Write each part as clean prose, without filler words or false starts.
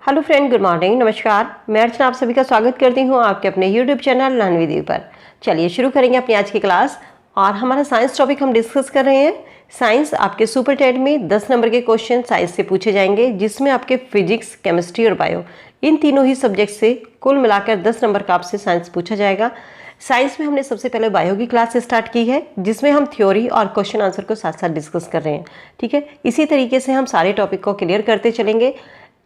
Hello friend, good morning, नमस्कार। मैं अर्चना आप सभी का स्वागत करती हूँ आपके अपने YouTube channel learn with you पर। चलिए शुरू करेंगे अपनी आज की क्लास। और हमारा साइंस टॉपिक हम डिस्कस कर रहे हैं। साइंस आपके सुपर टेट में 10 नंबर के क्वेश्चन साइंस से पूछे जाएंगे, जिसमें आपके फिजिक्स, केमिस्ट्री और बायो इन तीनों ही सब्जेक्ट से कुल मिलाकर 10 नंबर का आपसे साइंस पूछा जाएगा। साइंस में हमने सबसे पहले बायो की क्लास स्टार्ट की है, जिसमें हम थ्योरी और क्वेश्चन आंसर को साथ साथ डिस्कस कर रहे हैं। ठीक है, इसी तरीके से हम सारे टॉपिक को क्लियर करते चलेंगे।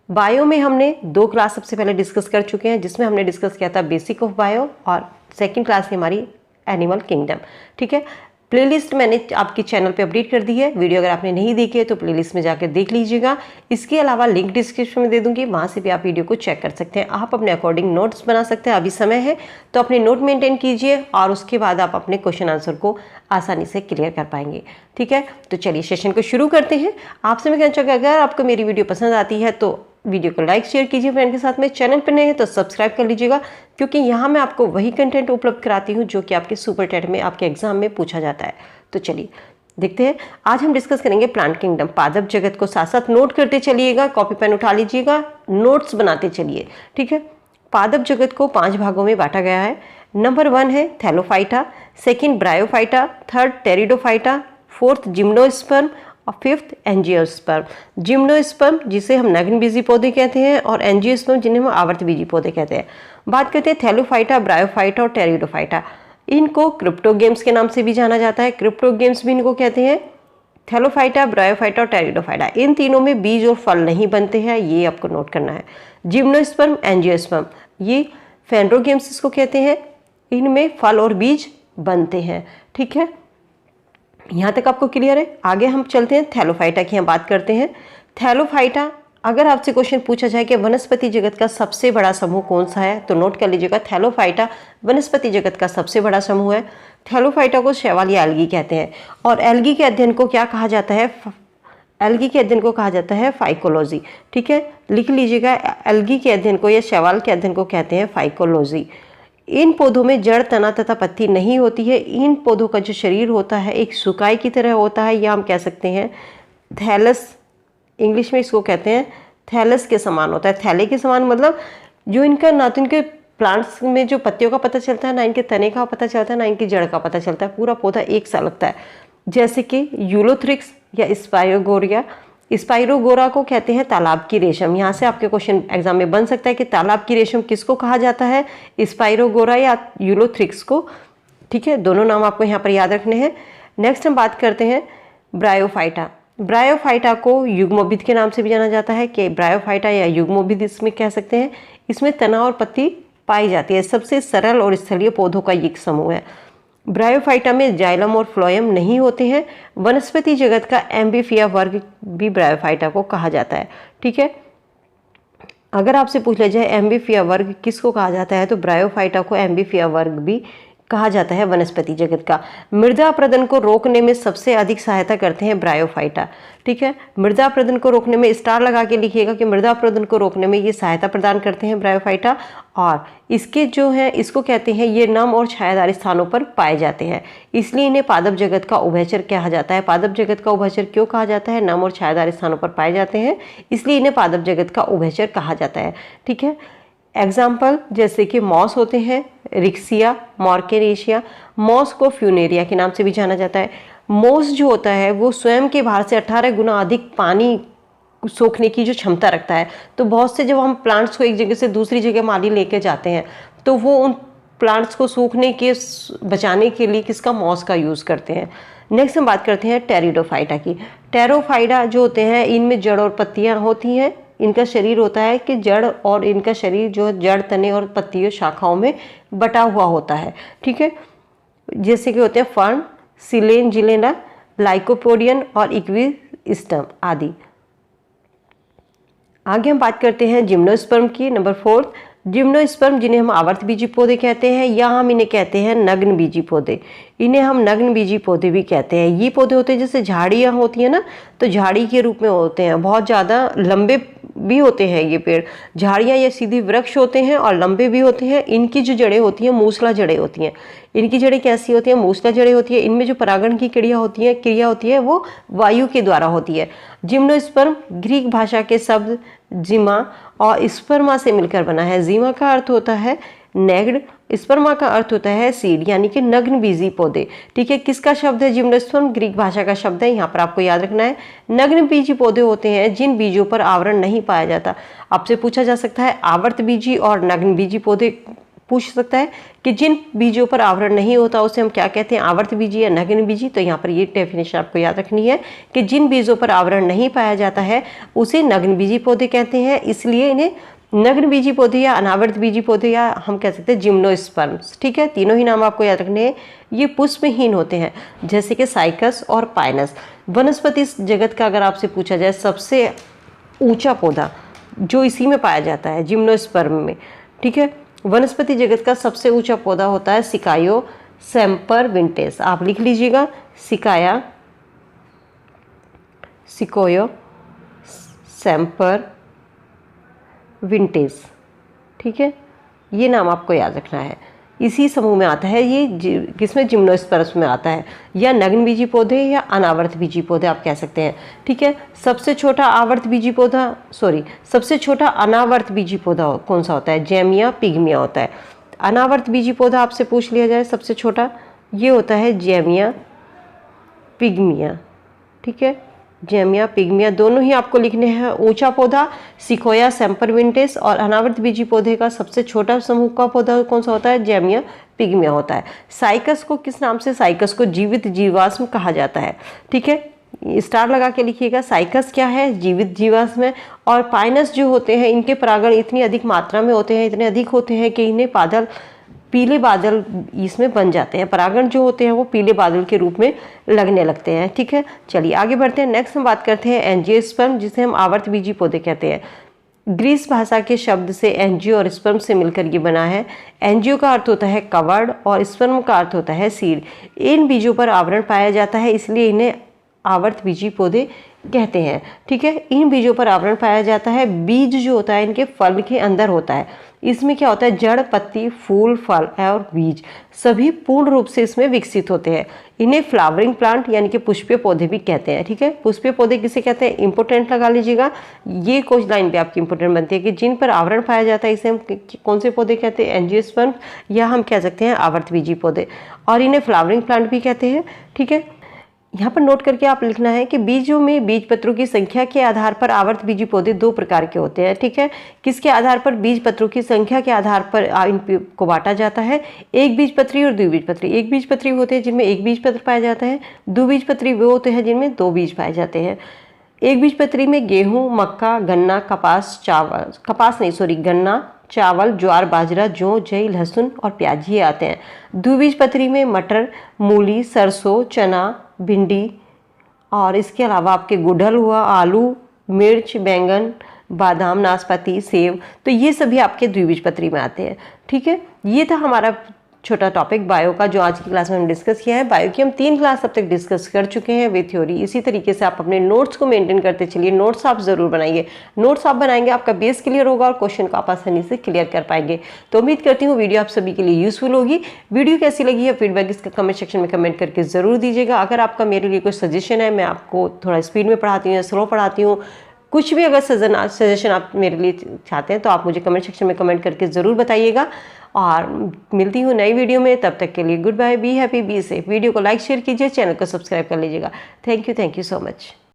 बायो में हमने 2 क्लास सबसे पहले डिस्कस कर चुके हैं, जिसमें हमने डिस्कस किया था बेसिक ऑफ बायो और सेकंड क्लास थी हमारी एनिमल किंगडम। ठीक है, प्लेलिस्ट मैंने आपके चैनल पे अपडेट कर दी है। वीडियो अगर आपने नहीं देखी है तो प्लेलिस्ट में जाकर देख लीजिएगा। इसके अलावा लिंक डिस्क्रिप्शन में दे दूंगी, वहाँ से भी आप वीडियो को चेक कर सकते हैं। आप अपने अकॉर्डिंग नोट्स बना सकते हैं। अभी समय है तो अपने नोट मेंटेन कीजिए और उसके बाद आप अपने क्वेश्चन आंसर को आसानी से क्लियर कर पाएंगे। ठीक है, तो चलिए सेशन को शुरू करते हैं। आपसे मैं कहना चाहूँगा, अगर आपको मेरी वीडियो पसंद आती है तो वीडियो को लाइक शेयर कीजिए फ्रेंड के साथ में। चैनल पर नए हैं तो सब्सक्राइब कर लीजिएगा, क्योंकि यहाँ मैं आपको वही कंटेंट उपलब्ध कराती हूँ जो कि आपके सुपर टेट में आपके एग्जाम में पूछा जाता है। तो चलिए देखते हैं। आज हम डिस्कस करेंगे प्लांट किंगडम, पादप जगत को। साथ साथ नोट करते चलिएगा, कॉपी पेन उठा लीजिएगा, नोट्स बनाते चलिए। ठीक है, पादप जगत को 5 भागों में बांटा गया है। नंबर 1 है Thallophyta, second bryophyta, third pteridophyta, fourth gymnosperm और फिफ्थ एंजियोस्पर्म। जिम्नोस्पर्म जिसे हम नग्नबीजी पौधे कहते हैं और एंजियोस्पर्म जिन्हें हम आवर्तबीजी पौधे कहते हैं। बात करते हैं थैलोफाइटा, ब्रायोफाइटा और टेरिडोफाइटा। इनको क्रिप्टोगेम्स के नाम से भी जाना जाता है। क्रिप्टोगेम्स भी इनको कहते हैं। थैलोफाइटा, ब्रायोफाइटा और टेरिडोफाइटा, इन तीनों में बीज और फल नहीं बनते हैं, ये आपको नोट करना है। जिम्नोस्पर्म, एंजियोस्पर्म, ये फेंड्रोगेम्स इसको कहते हैं। इनमें फल और बीज बनते हैं। ठीक है, यहाँ तक आपको क्लियर है। आगे हम चलते हैं, थैलोफाइटा की हम बात करते हैं। थैलोफाइटा, अगर आपसे क्वेश्चन पूछा जाए कि वनस्पति जगत का सबसे बड़ा समूह कौन सा है, तो नोट कर लीजिएगा, थैलोफाइटा वनस्पति जगत का सबसे बड़ा समूह है। थैलोफाइटा को शैवाल या एल्गी कहते हैं। और एल्गी के अध्ययन को क्या कहा जाता है? एल्गी के अध्ययन को कहा जाता है फाइकोलॉजी। ठीक है, लिख लीजिएगा, एल्गी के अध्ययन को या शैवाल के अध्ययन को कहते हैं फाइकोलॉजी। इन पौधों में जड़, तना तथा पत्ती नहीं होती है। इन पौधों का जो शरीर होता है एक सुकाई की तरह होता है, या हम कह सकते हैं थैलस, इंग्लिश में इसको कहते हैं थैलस के समान होता है। थैले के समान मतलब जो इनका, ना तो इनके प्लांट्स में जो पत्तियों का पता चलता है, ना इनके तने का पता चलता है, ना इनकी जड़ का पता चलता है। पूरा पौधा एक सा लगता है, जैसे कि यूलोथ्रिक्स या स्पाइरोगोरिया। स्पाइरोगोरा को कहते हैं तालाब की रेशम। यहाँ से आपके क्वेश्चन एग्जाम में बन सकता है कि तालाब की रेशम किसको कहा जाता है, स्पाइरोगोरा या यूलोथ्रिक्स को। ठीक है, दोनों नाम आपको यहाँ पर याद रखने हैं। नेक्स्ट हम बात करते हैं ब्रायोफाइटा। ब्रायोफाइटा को युग्मोभिद के नाम से भी जाना जाता है, कि ब्रायोफाइटा या युग्मोभिद इसमें कह सकते हैं। इसमें तना और पत्ती पाई जाती है। सबसे सरल और स्थलीय पौधों का एक समूह है। ब्रायोफाइटा में जाइलम और फ्लोएम नहीं होते हैं। वनस्पति जगत का एम्बिफिया वर्ग भी ब्रायोफाइटा को कहा जाता है। ठीक है, अगर आपसे पूछ लिया जाए एम्बिफिया वर्ग किसको कहा जाता है, तो ब्रायोफाइटा को एम्बिफिया वर्ग भी कहा जाता है वनस्पति जगत का। मृदा अपरदन को रोकने में सबसे अधिक सहायता करते हैं ब्रायोफाइटा। ठीक है, मृदा अपरदन को रोकने में स्टार लगा के लिखिएगा कि मृदा अपरदन को रोकने में ये सहायता प्रदान करते हैं ब्रायोफाइटा। और इसके जो है, इसको कहते हैं, ये नम और छायादार स्थानों पर पाए जाते हैं, इसलिए इन्हें पादप जगत का उभयचर कहा जाता है। पादप जगत का उभयचर क्यों कहा जाता है? नम और छायादार स्थानों पर पाए जाते हैं, इसलिए इन्हें पादप जगत का उभयचर कहा जाता है। ठीक है, एग्जाम्पल जैसे कि मॉस होते हैं, रिक्सिया, मॉर्केरेशिया। मॉस को फ्यूनेरिया के नाम से भी जाना जाता है। मॉस जो होता है वो स्वयं के भार से 18 गुना अधिक पानी सोखने की जो क्षमता रखता है। तो बहुत से जब हम प्लांट्स को एक जगह से दूसरी जगह माली लेके जाते हैं, तो वो उन प्लांट्स को सूखने के बचाने के लिए किसका, मॉस का यूज़ करते हैं। नेक्स्ट हम बात करते हैं टेरिडोफाइटा की। टेरोफाइटा जो होते हैं, इनमें जड़ और पत्तियाँ होती हैं। इनका शरीर होता है कि जड़, और इनका शरीर जो जड़, तने और पत्तियों शाखाओं में बटा हुआ होता है। ठीक है, जैसे कि होते हैं फर्न, सिलेन, जिलेना, लाइकोपोडियन और इक्विस्टम आदि। आगे हम बात करते हैं जिम्नोस्पर्म की। नंबर 4 जिम्नोस्पर्म, जिन्हें हम आवर्तबीजी पौधे कहते हैं, या हम इन्हें कहते हैं नग्नबीजी पौधे। इन्हें हम नग्नबीजी पौधे भी कहते हैं। ये पौधे होते हैं जैसे झाड़ियाँ होती हैं ना, तो झाड़ी के रूप में होते हैं, बहुत ज़्यादा लंबे भी होते हैं ये पेड़। झाड़ियाँ या सीधी वृक्ष होते हैं और लंबे भी होते हैं। इनकी जो जड़ें होती हैं मूसला जड़ें होती हैं। इनकी जड़ें कैसी होती हैं? मूसला जड़ें होती है। इनमें जो परागण की क्रिया होती है वो वायु के द्वारा होती है। जिम्नोस्पर्म ग्रीक भाषा के शब्द जिमा और स्पर्मा से मिलकर बना है। जिमा का अर्थ होता है नेग्ड, स्पर्मा का अर्थ होता है सीड यानी कि नग्न बीजी पौधे। ठीक है, किसका शब्द है जिम्नोस्पर्म? ग्रीक भाषा का शब्द है, यहाँ पर आपको याद रखना है। नग्न बीजी पौधे होते हैं जिन बीजों पर आवरण नहीं पाया जाता। आपसे पूछा जा सकता है आवर्त बीजी और नग्न बीजी पौधे पूछ सकता है कि जिन बीजों पर आवरण नहीं होता उसे हम क्या कहते हैं, आवर्त बीजी या नग्न बीजी। तो यहाँ पर ये डेफिनेशन आपको याद रखनी है कि जिन बीजों पर आवरण नहीं पाया जाता है उसे नग्न बीजी पौधे कहते हैं, इसलिए इन्हें नग्न बीजी पौधे या अनावर्त बीजी पौधे या हम कह सकते हैं जिम्नोस्पर्म्स। ठीक है, तीनों ही नाम आपको याद रखने हैं। ये पुष्पहीन होते हैं जैसे कि साइकस और पाइनस। वनस्पति जगत का अगर आपसे पूछा जाए सबसे ऊंचा पौधा जो इसी में पाया जाता है जिम्नोस्पर्म में, ठीक है, वनस्पति जगत का सबसे ऊंचा पौधा होता है सिकायो सेम्परविंटेस। आप लिख लीजिएगा सिकोयो सेम्परविंटेस। ठीक है, ये नाम आपको याद रखना है। इसी समूह में आता है ये, किसमें? जिम्नोस्पर्म्स में आता है, या नग्न बीजी पौधे या अनावर्त बीजी पौधे आप कह सकते हैं। ठीक है, सबसे छोटा अनावर्त बीजी पौधा कौन सा होता है? जेमिया पिग्मिया होता है। अनावर्त बीजी पौधा आपसे पूछ लिया जाए सबसे छोटा, ये होता है जेमिया पिग्मिया। ठीक है, जेमिया पिग्मिया दोनों ही आपको लिखने हैं। ऊंचा पौधा सिकोया सेम्परविंटेस और अनावर्त बीजी पौधे का सबसे छोटा समूह का पौधा कौन सा होता है? जेमिया पिग्मिया होता है। साइकस को किस नाम से? साइकस को जीवित जीवाश्म कहा जाता है। ठीक है, स्टार लगा के लिखिएगा। साइकस क्या है? जीवित जीवाश्म है। और पाइनस जो होते हैं इनके परागण इतनी अधिक मात्रा में होते हैं, इतने अधिक होते हैं कि इन्हें पीले बादल इसमें बन जाते हैं। परागण जो होते हैं वो पीले बादल के रूप में लगने लगते हैं। ठीक है, चलिए आगे बढ़ते हैं। नेक्स्ट हम बात करते हैं एंजियोस्पर्म, जिसे हम आवर्त बीजी पौधे कहते हैं। ग्रीस भाषा के शब्द से एंजियो और स्पर्म से मिलकर ये बना है। एंजियो का अर्थ होता है कवर्ड और स्पर्म का अर्थ होता है सीड। इन बीजों पर आवरण पाया जाता है, इसलिए इन्हें आवर्त बीजी पौधे कहते हैं। ठीक है, इन बीजों पर आवरण पाया जाता है। बीज जो होता है इनके फल के अंदर होता है। इसमें क्या होता है? जड़, पत्ती, फूल, फल और बीज सभी पूर्ण रूप से इसमें विकसित होते हैं। इन्हें फ्लावरिंग प्लांट यानी कि पुष्पीय पौधे भी कहते हैं। ठीक है, पुष्पीय पौधे किसे कहते हैं? इंपोर्टेंट लगा लीजिएगा, ये कुछ लाइन पे आपकी इंपोर्टेंट बनती है कि जिन पर आवरण पाया जाता है इसे हम कौन से पौधे कहते हैं? एंजियोस्पर्म, या हम कह सकते हैं आवर्त बीजी पौधे, और इन्हें फ्लावरिंग प्लांट भी कहते हैं। ठीक है, यहाँ पर नोट करके आप लिखना है कि बीजों में बीज पत्रों की संख्या के आधार पर आवर्त बीजी पौधे दो प्रकार के होते हैं। ठीक है, किसके आधार पर? बीज पत्रों की संख्या के आधार पर इनको बांटा जाता है। एक बीज पत्री और द्विबीजपत्री। एक बीज पत्री होते हैं जिनमें एक बीज पत्र पाया जाता है। द्विबीजपत्री वो होते हैं जिनमें दो बीज पाए जाते हैं। एक बीज पत्री में गेहूँ, मक्का, गन्ना, गन्ना, चावल, ज्वार, बाजरा, जौ, जई, लहसुन और प्याज ये आते हैं। द्विबीजपत्री में मटर, मूली, सरसों, चना, भिंडी और इसके अलावा आपके गुड़हल हुआ, आलू, मिर्च, बैंगन, बादाम, नाशपाती, सेब, तो ये सभी आपके द्विबीजपत्री में आते हैं। ठीक है, ये था हमारा छोटा टॉपिक बायो का जो आज की क्लास में हम डिस्कस किया है। बायो की हम 3 क्लास अब तक डिस्कस कर चुके हैं विद थ्योरी। इसी तरीके से आप अपने नोट्स को मेंटेन करते चलिए। नोट्स आप ज़रूर बनाइए। नोट्स आप बनाएंगे आपका बेस क्लियर होगा और क्वेश्चन को आप आसानी से क्लियर कर पाएंगे। तो उम्मीद करती हूँ वीडियो आप सभी के लिए यूजफुल होगी। वीडियो कैसी लगी है फीडबैक इसका कमेंट सेक्शन में कमेंट करके ज़रूर दीजिएगा। अगर आपका मेरे लिए कोई सजेशन है, मैं आपको थोड़ा स्पीड में पढ़ाती हूँ या स्लो पढ़ाती हूँ, कुछ भी अगर सजेशन आप मेरे लिए चाहते हैं तो आप मुझे कमेंट सेक्शन में कमेंट करके ज़रूर बताइएगा। और मिलती हूँ नई वीडियो में, तब तक के लिए good bye, be happy, be safe. Video को लाइक शेयर कीजिए, चैनल को सब्सक्राइब कर लीजिएगा। Thank you so much.